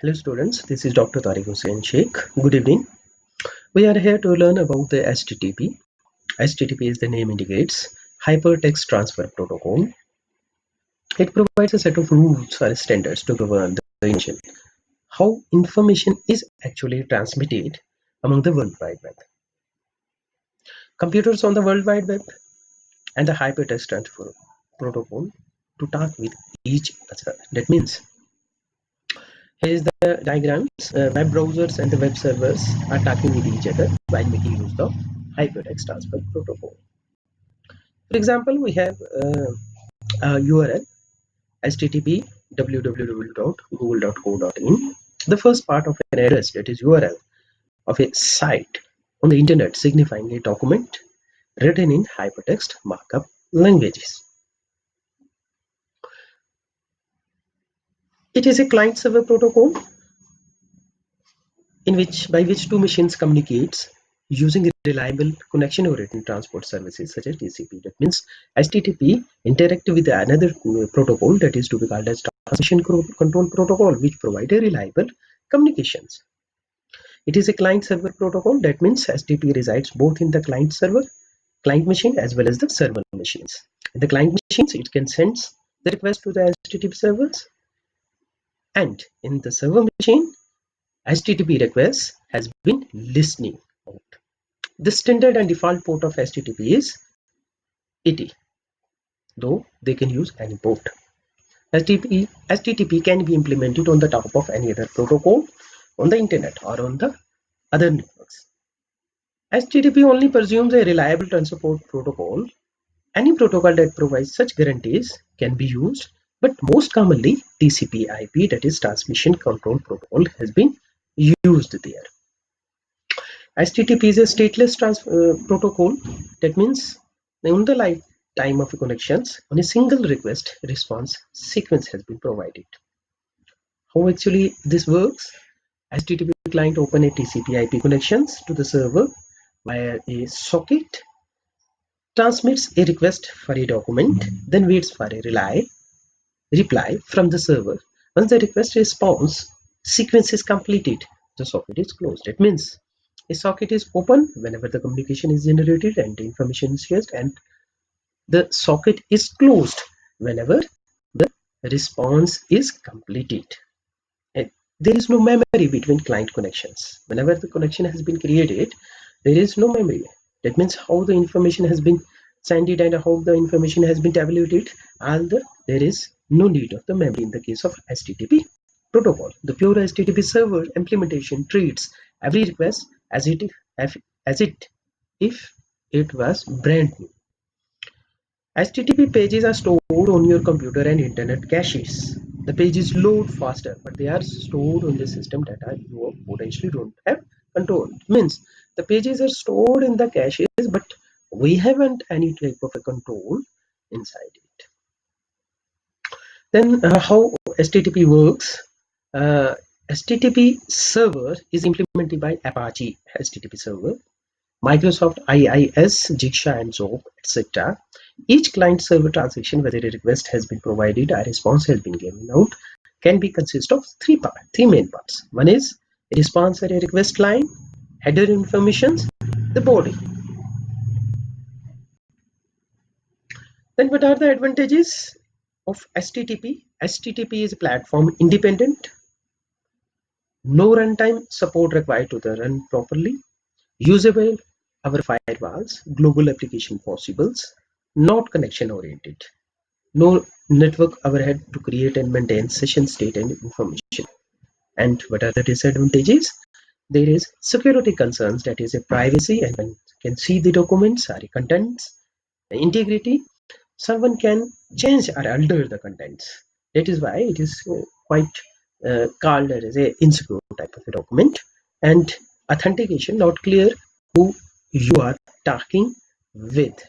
Hello students, this is Dr. Tariq Hussain Sheikh. Good evening. We are here to learn about the HTTP. HTTP, as the name indicates, Hypertext Transfer Protocol. It provides a set of rules or standards to govern the information, how information is actually transmitted among the World Wide Web. Computers on the World Wide Web and the Hypertext Transfer Protocol to talk with each other. That means here is the diagrams. Web browsers and the web servers are talking with each other while making use of hypertext transfer protocol. For example, we have a URL http www.google.co.in. The first part of an address, that is URL of a site on the internet, signifying a document written in hypertext markup languages. It is a client-server protocol by which two machines communicates using reliable connection-oriented transport services such as TCP. That means HTTP interact with another protocol that is to be called as transmission control protocol, which provide a reliable communications. It is a client-server protocol. That means HTTP resides both in the client machine as well as the server machines. In the client machines, it can send the request to the HTTP servers, and in the server machine, HTTP request has been listening out. The standard and default port of HTTP is 80, though they can use any port. HTTP can be implemented on the top of any other protocol on the internet or on the other networks. HTTP only presumes a reliable transport protocol. Any protocol that provides such guarantees can be used, but most commonly TCP/IP, that is Transmission Control Protocol, has been used there. HTTP is a stateless protocol. That means on the lifetime of connections, on a single request response sequence has been provided. How actually this works? HTTP client open a TCP/IP connections to the server via a socket, transmits a request for a document, then waits for a reply from the server. Once the request response sequence is completed, the socket is closed. That means a socket is open whenever the communication is generated and the information is shared, and the socket is closed whenever the response is completed. And there is no memory between client connections. Whenever the connection has been created, there is no memory. That means how the information has been sent and how the information has been tabulated, and there is no need of the memory in the case of HTTP protocol. The pure HTTP server implementation treats every request as if it was brand new. HTTP pages are stored on your computer and internet caches. The pages load faster, but they are stored on the system data you potentially don't have control. It means the pages are stored in the caches, but we haven't any type of a control inside it. Then how HTTP works? HTTP server is implemented by Apache HTTP server, Microsoft IIS, Jigsha, and Zope, etc. Each client server transaction, whether a request has been provided or a response has been given out, can be consist of three main parts. One is a response or a request line, header information, the body. Then what are the advantages of HTTP? HTTP is platform independent. No runtime support required to run properly. Usable over firewalls. Global application possibles. Not connection oriented. No network overhead to create and maintain session state and information. And what are the disadvantages? There is security concerns, that is a privacy, and one can see the documents or contents. Integrity, someone can change or alter the contents. That is why it is quite called as a insecure type of a document. And authentication, not clear who you are talking with.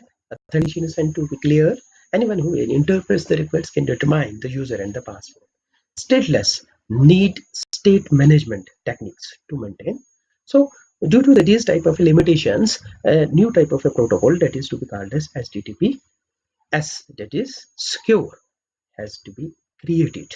Authentication is meant to be clear. Anyone who interprets the request can determine the user and the password. Stateless, need state management techniques to maintain. So due to these type of limitations, a new type of a protocol that is to be called as HTTPS, that is secure, has to be created.